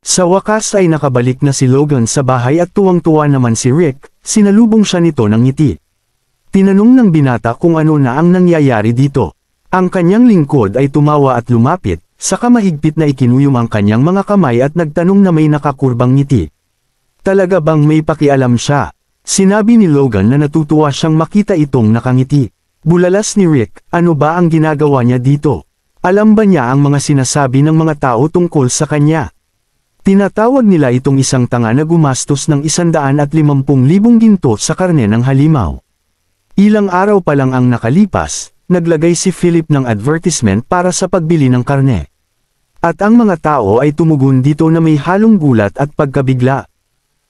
Sa wakas ay nakabalik na si Logan sa bahay at tuwang-tuwa naman si Rick, sinalubong siya nito ng ngiti. Tinanong ng binata kung ano na ang nangyayari dito. Ang kanyang lingkod ay tumawa at lumapit, saka mahigpit na ikinuyom ang kanyang mga kamay at nagtanong na may nakakurbang ngiti. Talaga bang may pakialam siya? Sinabi ni Logan na natutuwa siyang makita itong nakangiti. Bulalas ni Rick, ano ba ang ginagawa niya dito? Alam ba niya ang mga sinasabi ng mga tao tungkol sa kanya? Tinatawag nila itong isang tanga na gumastos ng 150,000 ginto sa karne ng halimaw. Ilang araw pa lang ang nakalipas, naglagay si Philip ng advertisement para sa pagbili ng karne. At ang mga tao ay tumugon dito na may halong gulat at pagkabigla.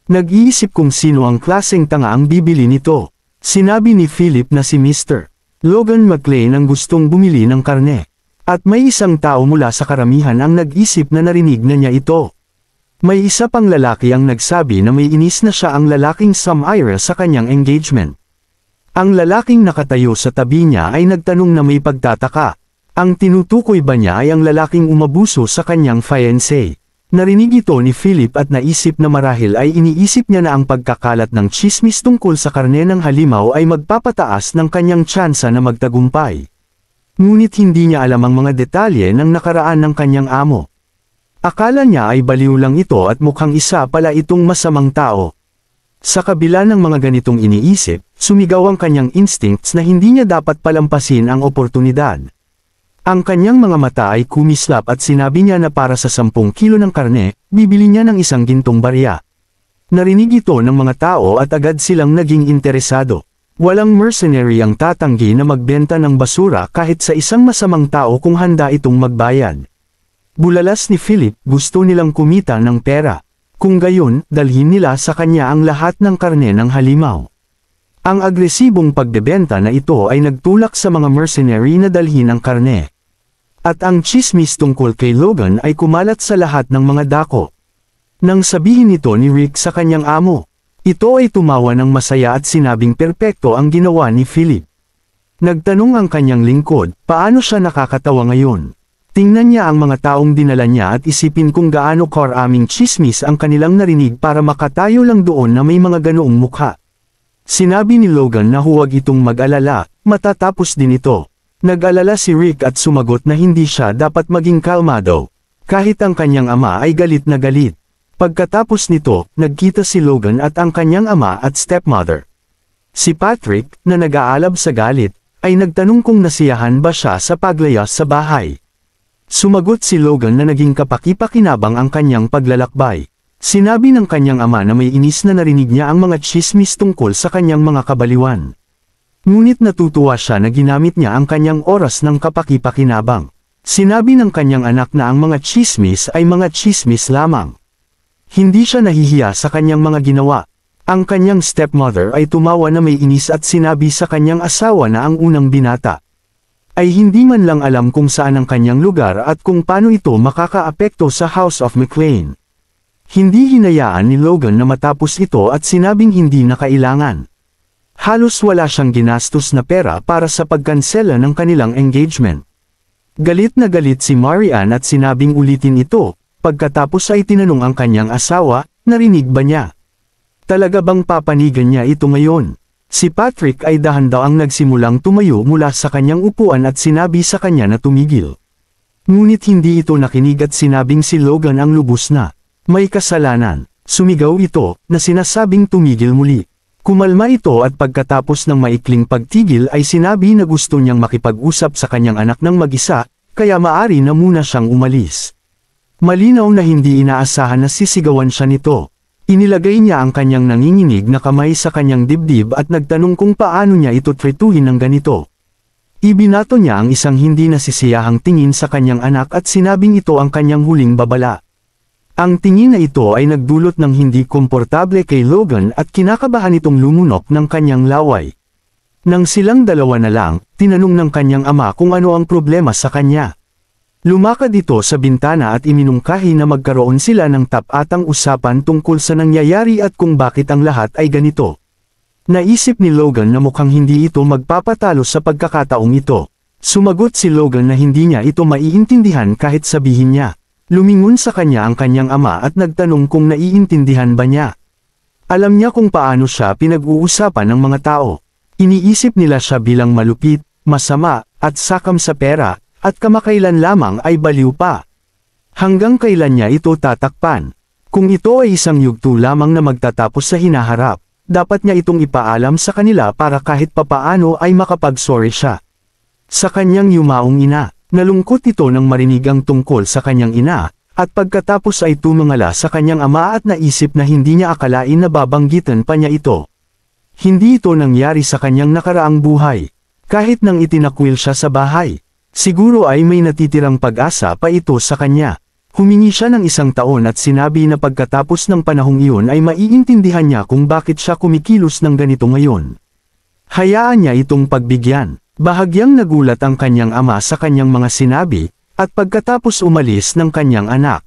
Nag-iisip kung sino ang klaseng tanga ang bibili nito. Sinabi ni Philip na si Mr. Logan McLean ang gustong bumili ng karne. At may isang tao mula sa karamihan ang nag-isip na narinig na niya ito. May isa pang lalaki ang nagsabi na may inis na siya ang lalaking Samira sa kanyang engagement. Ang lalaking nakatayo sa tabi niya ay nagtanong na may pagtataka. Ang tinutukoy ba niya ay ang lalaking umabuso sa kanyang fiancé? Narinig ito ni Philip at naisip na marahil ay iniisip niya na ang pagkakalat ng tsismis tungkol sa karne ng halimaw ay magpapataas ng kanyang tsansa na magtagumpay. Ngunit hindi niya alam ang mga detalye ng nakaraan ng kanyang amo. Akala niya ay baliw lang ito at mukhang isa pala itong masamang tao. Sa kabila ng mga ganitong iniisip, sumigaw ang kanyang instincts na hindi niya dapat palampasin ang oportunidad. Ang kanyang mga mata ay kumislap at sinabi niya na para sa 10 kilo ng karne, bibili niya ng 1 gintong barya. Narinig ito ng mga tao at agad silang naging interesado. Walang mercenary ang tatanggi na magbenta ng basura kahit sa isang masamang tao kung handa itong magbayad. Bulalas ni Philip, gusto nilang kumita ng pera. Kung gayon, dalhin nila sa kanya ang lahat ng karne ng halimaw. Ang agresibong pagbebenta na ito ay nagtulak sa mga mercenary na dalhin ang karne. At ang tsismis tungkol kay Logan ay kumalat sa lahat ng mga dako. Nang sabihin ito ni Rick sa kanyang amo, ito ay tumawa ng masaya at sinabing perpekto ang ginawa ni Philip. Nagtanong ang kanyang lingkod, paano siya nakakatawa ngayon? Tingnan niya ang mga taong dinala niya at isipin kung gaano karaming tsismis ang kanilang narinig para makatayo lang doon na may mga ganoong mukha. Sinabi ni Logan na huwag itong mag-alala, matatapos din ito. Nag-alala si Rick at sumagot na hindi siya dapat maging kalmado. Kahit ang kanyang ama ay galit na galit. Pagkatapos nito, nagkita si Logan at ang kanyang ama at stepmother. Si Patrick, na nag-aalab sa galit, ay nagtanong kung nasiyahan ba siya sa paglayas sa bahay. Sumagot si Logan na naging kapaki-pakinabang ang kanyang paglalakbay. Sinabi ng kanyang ama na may inis na narinig niya ang mga tsismis tungkol sa kanyang mga kabaliwan. Ngunit natutuwa siya na ginamit niya ang kanyang oras ng kapaki-pakinabang. Sinabi ng kanyang anak na ang mga tsismis ay mga tsismis lamang. Hindi siya nahihiya sa kanyang mga ginawa. Ang kanyang stepmother ay tumawa na may inis at sinabi sa kanyang asawa na ang unang binata ay hindi man lang alam kung saan ang kanyang lugar at kung paano ito makakaapekto sa House of McLean. Hindi hinayaan ni Logan na matapos ito at sinabing hindi na kailangan. Halos wala siyang ginastos na pera para sa pagkansela ng kanilang engagement. Galit na galit si Marian at sinabing ulitin ito, pagkatapos ay tinanong ang kanyang asawa, narinig ba niya? Talaga bang papanigan niya ito ngayon? Si Patrick ay dahan-daang nagsimulang tumayo mula sa kanyang upuan at sinabi sa kanya na tumigil. Ngunit hindi ito nakinig at sinabing si Logan ang lubos na may kasalanan. Sumigaw ito, na sinasabing tumigil muli. Kumalma ito at pagkatapos ng maikling pagtigil ay sinabi na gusto niyang makipag-usap sa kanyang anak ng mag-isa, kaya maari na muna siyang umalis. Malinaw na hindi inaasahan na sisigawan siya nito. Inilagay niya ang kanyang nanginginig na kamay sa kanyang dibdib at nagtanong kung paano niya ito tretuhin ng ganito. Ibinato niya ang isang hindi nasisiyahang tingin sa kanyang anak at sinabing ito ang kanyang huling babala. Ang tingin na ito ay nagdulot ng hindi komportable kay Logan at kinakabahan itong lumunok ng kanyang laway. Nang silang dalawa na lang, tinanong ng kanyang ama kung ano ang problema sa kanya. Lumakad ito sa bintana at iminungkahi na magkaroon sila ng tapatang usapan tungkol sa nangyayari at kung bakit ang lahat ay ganito. Naisip ni Logan na mukhang hindi ito magpapatalo sa pagkakataong ito. Sumagot si Logan na hindi niya ito maiintindihan kahit sabihin niya. Lumingon sa kanya ang kanyang ama at nagtanong kung naiintindihan ba niya. Alam niya kung paano siya pinag-uusapan ng mga tao. Iniisip nila siya bilang malupit, masama, at sakam sa pera, at kamakailan lamang ay baliw pa. Hanggang kailan niya ito tatakpan? Kung ito ay isang yugto lamang na magtatapos sa hinaharap, dapat niya itong ipaalam sa kanila para kahit papaano ay makapag-sorry siya. Sa kanyang yumaong ina, nalungkot ito nang marinig ang tungkol sa kanyang ina, at pagkatapos ay tumangala sa kanyang ama at naisip na hindi niya akalain na babanggitan pa niya ito. Hindi ito nangyari sa kanyang nakaraang buhay. Kahit nang itinakwil siya sa bahay, siguro ay may natitirang pag-asa pa ito sa kanya. Humingi siya ng 1 taon at sinabi na pagkatapos ng panahong iyon ay maiintindihan niya kung bakit siya kumikilos ng ganito ngayon. Hayaan niya itong pagbigyan. Bahagyang nagulat ang kanyang ama sa kanyang mga sinabi, at pagkatapos umalis ng kanyang anak.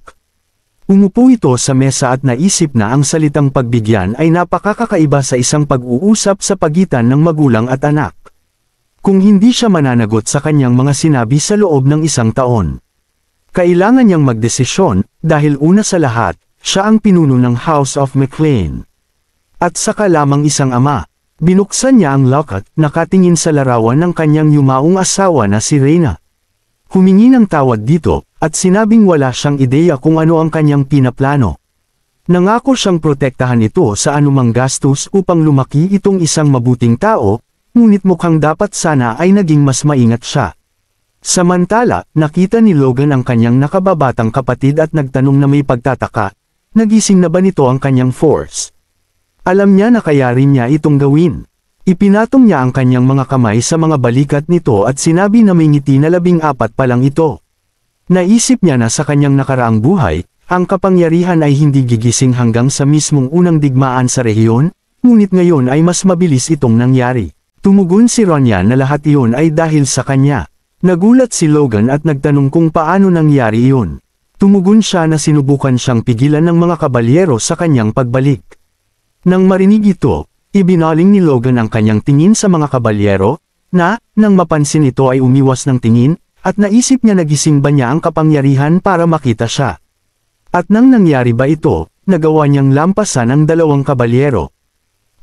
Umupo ito sa mesa at naisip na ang salitang pagbigyan ay napakakaiba sa isang pag-uusap sa pagitan ng magulang at anak. Kung hindi siya mananagot sa kanyang mga sinabi sa loob ng 1 taon. Kailangan niyang magdesisyon, dahil una sa lahat, siya ang pinuno ng House of McLean. At saka lamang isang ama. Binuksan niya ang locket, nakatingin sa larawan ng kanyang yumaong asawa na si Reyna. Humingi ng tawad dito, at sinabing wala siyang ideya kung ano ang kanyang pinaplano. Nangako siyang protektahan ito sa anumang gastos upang lumaki itong isang mabuting tao, ngunit mukhang dapat sana ay naging mas maingat siya. Samantala, nakita ni Logan ang kanyang nakababatang kapatid at nagtanong na may pagtataka, nagising na ba nito ang kanyang force? Alam niya na kaya rin niya itong gawin. Ipinatong niya ang kanyang mga kamay sa mga balikat nito at sinabi na may ngiti na 14 pa lang ito. Naisip niya na sa kanyang nakaraang buhay, ang kapangyarihan ay hindi gigising hanggang sa mismong unang digmaan sa rehiyon, ngunit ngayon ay mas mabilis itong nangyari. Tumugon si Ronya na lahat iyon ay dahil sa kanya. Nagulat si Logan at nagtanong kung paano nangyari iyon. Tumugon siya na sinubukan siyang pigilan ng mga kabalyero sa kanyang pagbalik. Nang marinig ito, ibinaling ni Logan ang kanyang tingin sa mga kabalyero, nang mapansin ito ay umiwas ng tingin, at naisip niya nagising ba niya ang kapangyarihan para makita siya. At nang nangyari ba ito, nagawa niyang lampasan ang 2 kabalyero.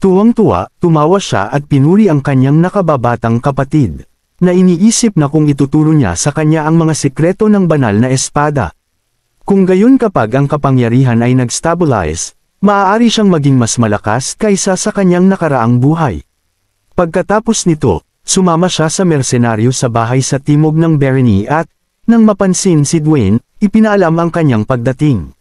Tuwang-tuwa, tumawa siya at pinuri ang kanyang nakababatang kapatid, na iniisip na kung ituturo niya sa kanya ang mga sikreto ng banal na espada. Kung gayon kapag ang kapangyarihan ay nag-stabilize, maaari siyang maging mas malakas kaysa sa kanyang nakaraang buhay. Pagkatapos nito, sumama siya sa mersenaryo sa bahay sa timog ng Bernie at, nang mapansin si Dwayne, ipinaalam ang kanyang pagdating.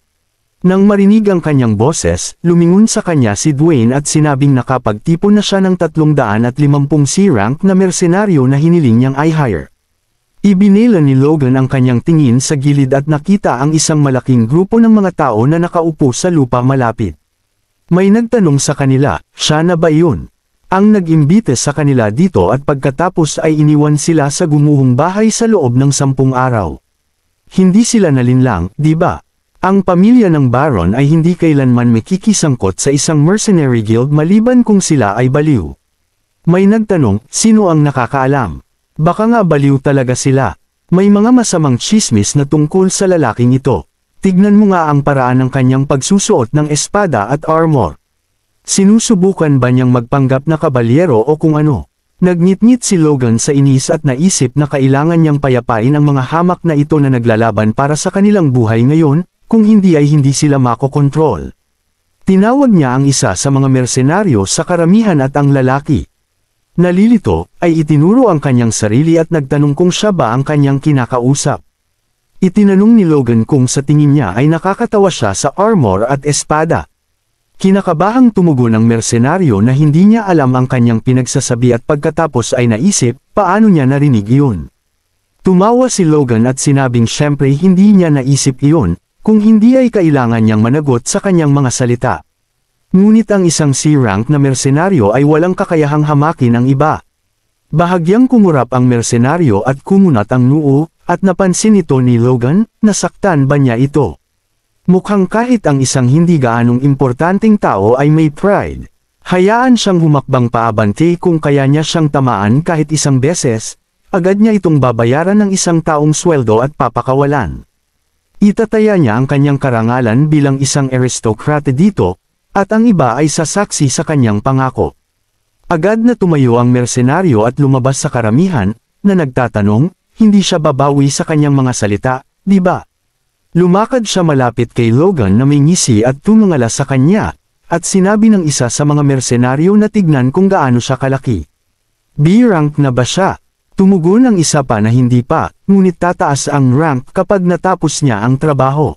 Nang marinig ang kanyang boses, lumingon sa kanya si Dwayne at sinabing nakapagtipon na siya ng 350 C-rank na mersenaryo na hiniling niyang i-hire. Ibinila ni Logan ang kanyang tingin sa gilid at nakita ang isang malaking grupo ng mga tao na nakaupo sa lupa malapit. May nagtanong sa kanila, siya na ba iyon? Ang nag-imbite sa kanila dito at pagkatapos ay iniwan sila sa gumuhong bahay sa loob ng 10 araw. Hindi sila nalinlang, di ba? Ang pamilya ng Baron ay hindi kailanman makikisangkot sa isang mercenary guild maliban kung sila ay baliw. May nagtanong, sino ang nakakaalam? Baka nga baliw talaga sila. May mga masamang chismis na tungkol sa lalaking ito. Tignan mo nga ang paraan ng kanyang pagsusuot ng espada at armor. Sinusubukan ba niyang magpanggap na kabalyero o kung ano? Nagngit-ngit si Logan sa inis at naisip na kailangan niyang payapain ang mga hamak na ito na naglalaban para sa kanilang buhay ngayon, kung hindi ay hindi sila makokontrol. Tinawag niya ang isa sa mga mersenaryo sa karamihan at ang lalaki. Nalilito, ay itinuro ang kanyang sarili at nagtanong kung siya ba ang kanyang kinakausap. Itinanong ni Logan kung sa tingin niya ay nakakatawa siya sa armor at espada. Kinakabahang tumugon ang mersenaryo na hindi niya alam ang kanyang pinagsasabi at pagkatapos ay naisip, paano niya narinig iyon. Tumawa si Logan at sinabing syempre hindi niya naisip iyon, kung hindi ay kailangan niyang managot sa kanyang mga salita. Ngunit ang isang C-rank na mersenaryo ay walang kakayahang hamakin ang iba. Bahagyang kumurap ang mersenaryo at kumunat ang noo, at napansin ito ni Logan, nasaktan ba niya ito? Mukhang kahit ang isang hindi gaanong importanteng tao ay may pride. Hayaan siyang humakbang paabante kung kaya niya siyang tamaan kahit isang beses, agad niya itong babayaran ng isang taong sweldo at papakawalan. Itataya niya ang kanyang karangalan bilang isang aristokrate dito, at ang iba ay sasaksi sa kanyang pangako. Agad na tumayo ang mersenaryo at lumabas sa karamihan, na nagtatanong, hindi siya babawi sa kanyang mga salita, di ba? Lumakad siya malapit kay Logan na may ngisi at tumungala sa kanya, at sinabi ng isa sa mga mersenaryo na tignan kung gaano siya kalaki. B-rank na ba siya? Tumugon ang isa pa na hindi pa, ngunit tataas ang rank kapag natapos niya ang trabaho.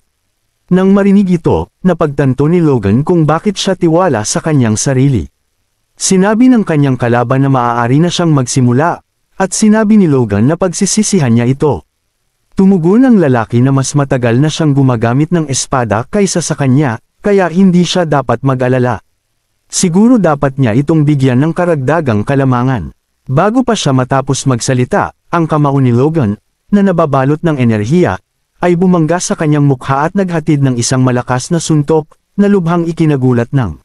Nang marinig ito, napagtanto ni Logan kung bakit siya tiwala sa kanyang sarili. Sinabi ng kanyang kalaban na maaari na siyang magsimula, at sinabi ni Logan na pagsisisihan niya ito. Tumugon ang lalaki na mas matagal na siyang gumagamit ng espada kaysa sa kanya, kaya hindi siya dapat mag-alala. Siguro dapat niya itong bigyan ng karagdagang kalamangan. Bago pa siya matapos magsalita, ang kamao ni Logan, na nababalot ng enerhiya, ay bumangga sa kanyang mukha at naghatid ng isang malakas na suntok, na lubhang ikinagulat ng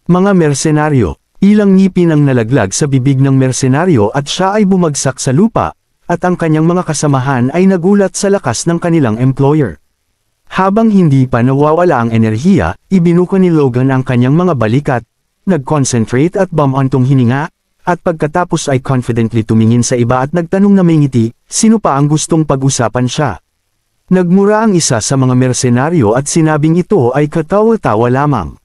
mga mersenaryo. Ilang ngipin ang nalaglag sa bibig ng mersenaryo at siya ay bumagsak sa lupa, at ang kanyang mga kasamahan ay nagulat sa lakas ng kanilang employer. Habang hindi pa nawawala ang enerhiya, ibinuka ni Logan ang kanyang mga balikat, nag-concentrate at bumantong hininga, at pagkatapos ay confidently tumingin sa iba at nagtanong na may ngiti, sino pa ang gustong pag-usapan siya. Nagmura ang isa sa mga mersenaryo at sinabing ito ay katawa-tawa lamang.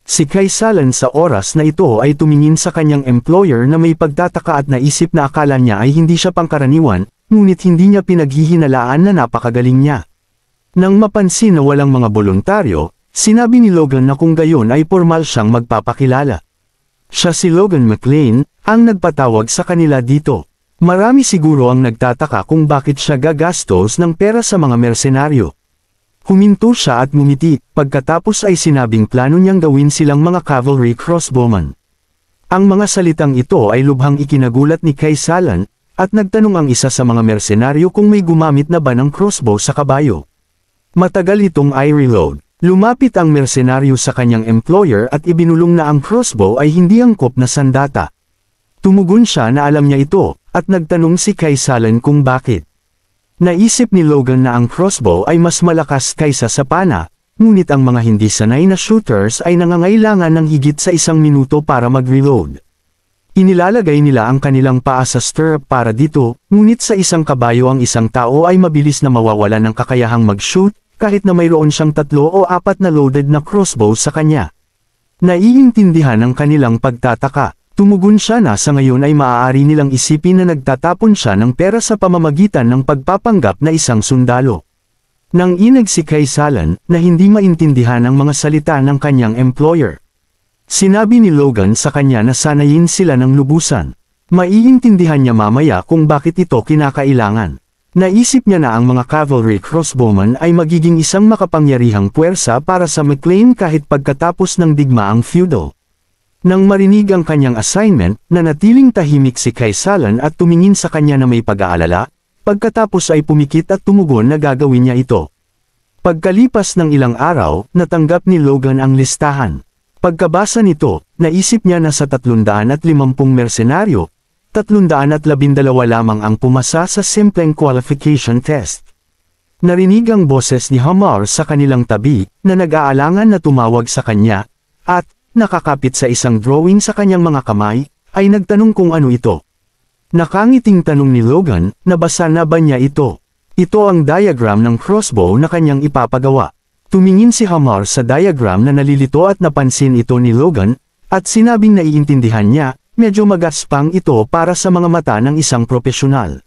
Si Kaisalan sa oras na ito ay tumingin sa kanyang employer na may pagtataka at naisip na akala niya ay hindi siya pangkaraniwan, ngunit hindi niya pinaghihinalaan na napakagaling niya. Nang mapansin na walang mga voluntaryo, sinabi ni Logan na kung gayon ay formal siyang magpapakilala. Siya si Logan McLean, ang nagpatawag sa kanila dito. Marami siguro ang nagtataka kung bakit siya gagastos ng pera sa mga mersenaryo. Huminto siya at ngumiti, pagkatapos ay sinabing plano niyang gawin silang mga cavalry crossbowmen. Ang mga salitang ito ay lubhang ikinagulat ni Kaisalan, at nagtanong ang isa sa mga mersenaryo kung may gumamit na ba ng crossbow sa kabayo. Matagal itong i-reload. Lumapit ang mersenaryo sa kanyang employer at ibinulong na ang crossbow ay hindi angkop na sandata. Tumugon siya na alam niya ito, at nagtanong si Kaisalan kung bakit. Naisip ni Logan na ang crossbow ay mas malakas kaysa sa pana, ngunit ang mga hindi sanay na shooters ay nangangailangan ng higit sa 1 minuto para mag-reload. Inilalagay nila ang kanilang paa sa stirrup para dito, ngunit sa isang kabayo ang isang tao ay mabilis na mawawalan ng kakayahang mag-shoot, kahit na mayroon siyang 3 o 4 na loaded na crossbow sa kanya. Naiintindihan ang kanilang pagtataka. Tumugon siya na sa ngayon ay maaari nilang isipin na nagtatapon siya ng pera sa pamamagitan ng pagpapanggap na isang sundalo. Nang inag si Kaisalan, na hindi maintindihan ang mga salita ng kanyang employer. Sinabi ni Logan sa kanya na sanayin sila ng lubusan. Maiintindihan niya mamaya kung bakit ito kinakailangan. Naisip niya na ang mga cavalry crossbowmen ay magiging isang makapangyarihang puwersa para sa McLean kahit pagkatapos ng digmaang feudal. Nang marinig ang kanyang assignment, nanatiling tahimik si Kaisalan at tumingin sa kanya na may pag-aalala, pagkatapos ay pumikit at tumugon na gagawin niya ito. Pagkalipas ng ilang araw, natanggap ni Logan ang listahan. Pagkabasa nito, naisip niya na sa 350 mersenaryo, 312 lamang ang pumasa sa simpleng qualification test. Narinig ang boses ni Hamar sa kanilang tabi, na nag-aalangan na tumawag sa kanya, at, nakakapit sa isang drawing sa kanyang mga kamay, ay nagtanong kung ano ito. Nakangiting tanong ni Logan, nabasa na ba niya ito? Ito ang diagram ng crossbow na kanyang ipapagawa. Tumingin si Hamar sa diagram na nalilito at napansin ito ni Logan, at sinabing naiintindihan niya, medyo magaspang ito para sa mga mata ng isang propesyonal.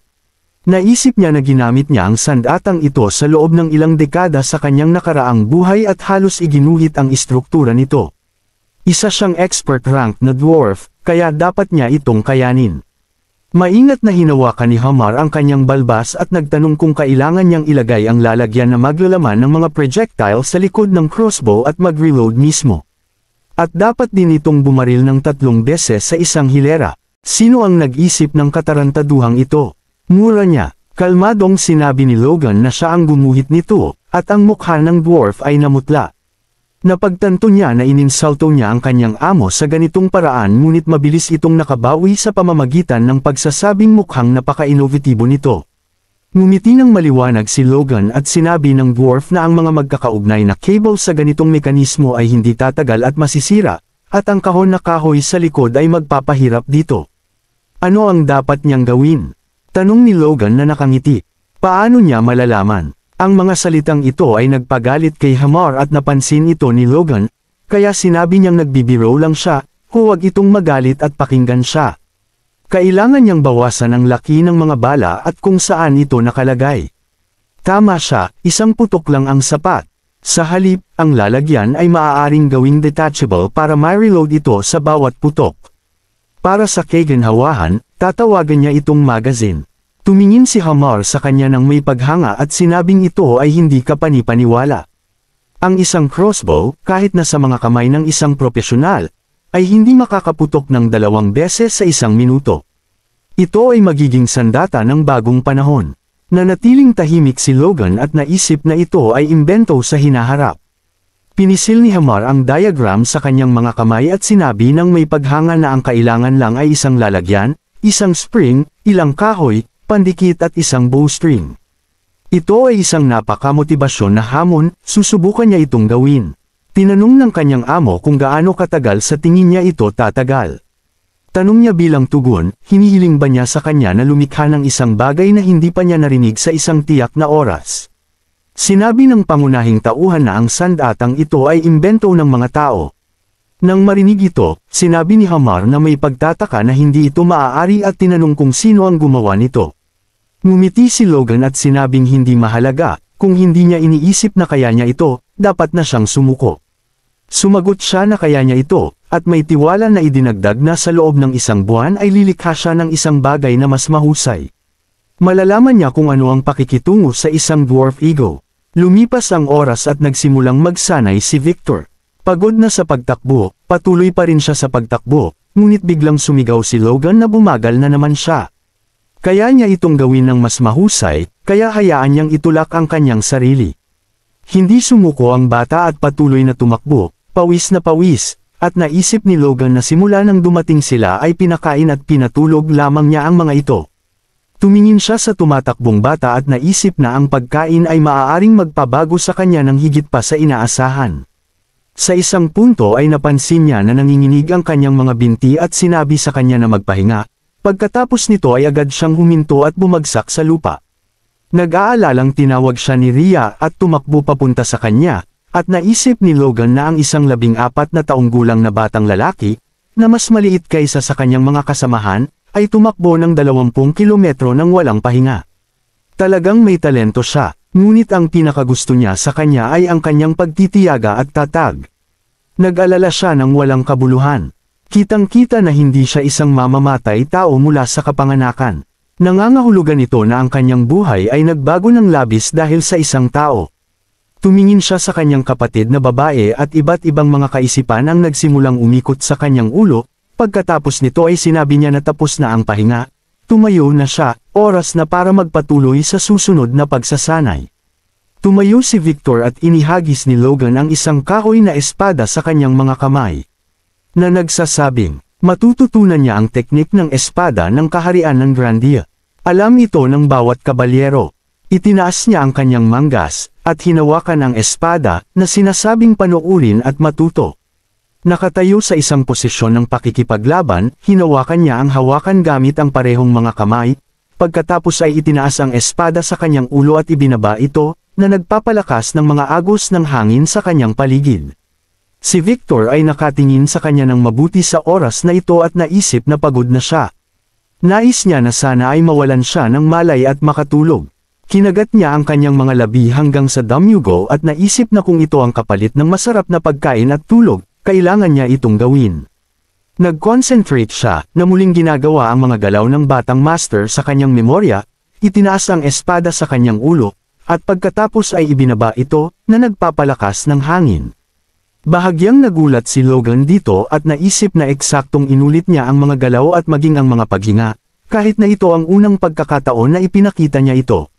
Naisip niya na ginamit niya ang sandatang ito sa loob ng ilang dekada sa kanyang nakaraang buhay at halos iginuhit ang istruktura nito. Isa siyang expert rank na dwarf, kaya dapat niya itong kayanin. Maingat na hinawakan ni Hamar ang kanyang balbas at nagtanong kung kailangan niyang ilagay ang lalagyan na maglalaman ng mga projectile sa likod ng crossbow at mag-reload mismo. At dapat din itong bumaril ng 3 beses sa isang hilera. Sino ang nag-isip ng katarantaduhang ito? Mura niya. Kalmadong sinabi ni Logan na siya ang gumuhit nito, at ang mukha ng dwarf ay namutla. Napagtanto niya na ininsulto niya ang kanyang amo sa ganitong paraan ngunit mabilis itong nakabawi sa pamamagitan ng pagsasabing mukhang napaka-inovatibo nito. Ngumiti ng maliwanag si Logan at sinabi ng dwarf na ang mga magkakaugnay na cable sa ganitong mekanismo ay hindi tatagal at masisira, at ang kahon na kahoy sa likod ay magpapahirap dito. Ano ang dapat niyang gawin? Tanong ni Logan na nakangiti. Paano niya malalaman? Ang mga salitang ito ay nagpagalit kay Hamar at napansin ito ni Logan, kaya sinabi niyang nagbibiro lang siya, huwag itong magalit at pakinggan siya. Kailangan niyang bawasan ang laki ng mga bala at kung saan ito nakalagay. Tama siya, isang putok lang ang sapat. Sa halip, ang lalagyan ay maaaring gawing detachable para ma-reload ito sa bawat putok. Para sa kaginhawahan, tatawagan niya itong magazine. Tumingin si Hamar sa kanya ng may paghanga at sinabing ito ay hindi kapani-paniwala. Ang isang crossbow, kahit na sa mga kamay ng isang profesional, ay hindi makakaputok ng 2 beses sa 1 minuto. Ito ay magiging sandata ng bagong panahon. Nanatiling tahimik si Logan at naisip na ito ay imbento sa hinaharap. Pinisil ni Hamar ang diagram sa kanyang mga kamay at sinabi ng may paghanga na ang kailangan lang ay isang lalagyan, isang spring, ilang kahoy, pandikit at isang bowstring. Ito ay isang napakamotibasyon na hamon, susubukan niya itong gawin. Tinanong ng kanyang amo kung gaano katagal sa tingin niya ito tatagal. Tanong niya bilang tugon, hinihiling ba niya sa kanya na lumikha ng isang bagay na hindi pa niya narinig sa isang tiyak na oras. Sinabi ng pangunahing tauhan na ang sandatang ito ay imbento ng mga tao. Nang marinig ito, sinabi ni Hamar na may pagtataka na hindi ito maaari at tinanong kung sino ang gumawa nito. Ngumiti si Logan at sinabing hindi mahalaga, kung hindi niya iniisip na kaya niya ito, dapat na siyang sumuko. Sumagot siya na kaya niya ito, at may tiwala na idinagdag na sa loob ng 1 buwan ay lilikha siya ng isang bagay na mas mahusay. Malalaman niya kung ano ang pakikitungo sa isang dwarf ego. Lumipas ang oras at nagsimulang magsanay si Victor. Pagod na sa pagtakbo, patuloy pa rin siya sa pagtakbo, ngunit biglang sumigaw si Logan na bumagal na naman siya. Kaya niya itong gawin ng mas mahusay, kaya hayaan niyang itulak ang kanyang sarili. Hindi sumuko ang bata at patuloy na tumakbo, pawis na pawis, at naisip ni Logan na simula nang dumating sila ay pinakain at pinatulog lamang niya ang mga ito. Tumingin siya sa tumatakbong bata at naisip na ang pagkain ay maaaring magpabago sa kanya ng higit pa sa inaasahan. Sa isang punto ay napansin niya na nanginginig ang kanyang mga binti at sinabi sa kanya na magpahinga. Pagkatapos nito ay agad siyang huminto at bumagsak sa lupa. Nag-aalalang tinawag siya ni Rhea at tumakbo papunta sa kanya, at naisip ni Logan na ang isang 14 na taong gulang na batang lalaki, na mas maliit kaysa sa kanyang mga kasamahan, ay tumakbo ng 20 kilometro ng walang pahinga. Talagang may talento siya, ngunit ang pinakagusto niya sa kanya ay ang kanyang pagtitiyaga at tatag. Nag-alala siya ng walang kabuluhan. Kitang-kita na hindi siya isang mamamatay tao mula sa kapanganakan. Nangangahulugan ito na ang kanyang buhay ay nagbago ng labis dahil sa isang tao. Tumingin siya sa kanyang kapatid na babae at iba't ibang mga kaisipan ang nagsimulang umikot sa kanyang ulo, pagkatapos nito ay sinabi niya na tapos na ang pahinga. Tumayo na siya, oras na para magpatuloy sa susunod na pagsasanay. Tumayo si Victor at inihagis ni Logan ang isang kahoy na espada sa kanyang mga kamay. Na nagsasabing, matututunan niya ang teknik ng espada ng kaharian ng Grandia. Alam ito ng bawat kabalyero. Itinaas niya ang kanyang manggas, at hinawakan ang espada, na sinasabing panuurin at matuto. Nakatayo sa isang posisyon ng pakikipaglaban, hinawakan niya ang hawakan gamit ang parehong mga kamay, pagkatapos ay itinaas ang espada sa kanyang ulo at ibinaba ito, na nagpapalakas ng mga agos ng hangin sa kanyang paligid. Si Victor ay nakatingin sa kanya ng mabuti sa oras na ito at naisip na pagod na siya. Nais niya na sana ay mawalan siya ng malay at makatulog. Kinagat niya ang kanyang mga labi hanggang sa damyugo at naisip na kung ito ang kapalit ng masarap na pagkain at tulog, kailangan niya itong gawin. Nag-concentrate siya, na muling ginagawa ang mga galaw ng batang master sa kanyang memorya, itinaas ang espada sa kanyang ulo, at pagkatapos ay ibinaba ito, na nagpapalakas ng hangin. Bahagyang nagulat si Logan dito at naisip na eksaktong inulit niya ang mga galaw at maging ang mga paghinga, kahit na ito ang unang pagkakataon na ipinakita niya ito.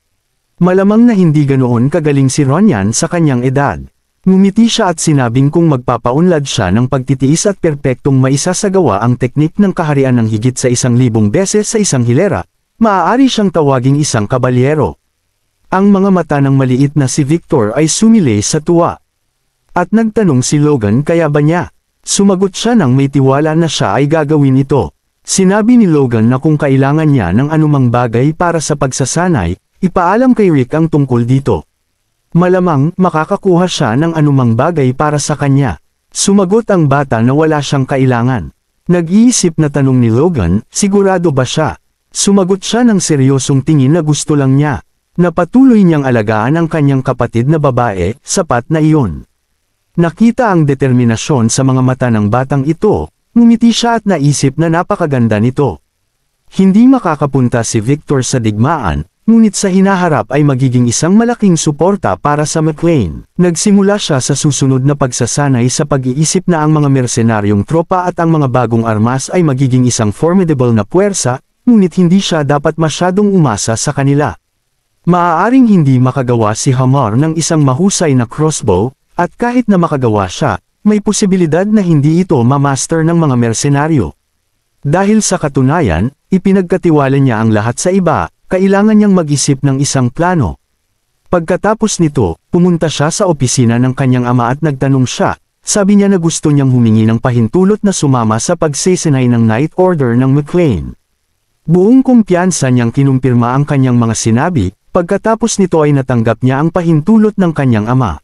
Malamang na hindi ganoon kagaling si Ronyan sa kanyang edad. Ngumiti siya at sinabing kung magpapaunlad siya ng pagtitiis at perpektong maisasagawa ang teknik ng kaharian ng higit sa 1,000 beses sa isang hilera, maaari siyang tawaging isang kabalyero. Ang mga mata ng maliit na si Victor ay sumilay sa tuwa. At nagtanong si Logan kaya ba niya. Sumagot siya nang may tiwala na siya ay gagawin ito. Sinabi ni Logan na kung kailangan niya ng anumang bagay para sa pagsasanay, ipaalam kay Rick ang tungkol dito. Malamang makakakuha siya ng anumang bagay para sa kanya. Sumagot ang bata na wala siyang kailangan. Nag-iisip na tanong ni Logan, sigurado ba siya? Sumagot siya ng seryosong tingin na gusto lang niya. Napatuloy niyang alagaan ang kanyang kapatid na babae, sapat na iyon. Nakita ang determinasyon sa mga mata ng batang ito, ngumiti siya at naisip na napakaganda nito. Hindi makakapunta si Victor sa digmaan, ngunit sa hinaharap ay magiging isang malaking suporta para sa McLean. Nagsimula siya sa susunod na pagsasanay sa pag-iisip na ang mga mersenaryong tropa at ang mga bagong armas ay magiging isang formidable na puwersa, ngunit hindi siya dapat masyadong umasa sa kanila. Maaaring hindi makagawa si Hamar ng isang mahusay na crossbow, at kahit na makagawa siya, may posibilidad na hindi ito mamaster ng mga mersenaryo. Dahil sa katunayan, ipinagkatiwala niya ang lahat sa iba, kailangan niyang mag-isip ng isang plano. Pagkatapos nito, pumunta siya sa opisina ng kanyang ama at nagtanong siya, sabi niya na gusto niyang humingi ng pahintulot na sumama sa pagsesenay ng Night Order ng McLean. Buong kumpiyansa niyang kinumpirma ang kanyang mga sinabi, pagkatapos nito ay natanggap niya ang pahintulot ng kanyang ama.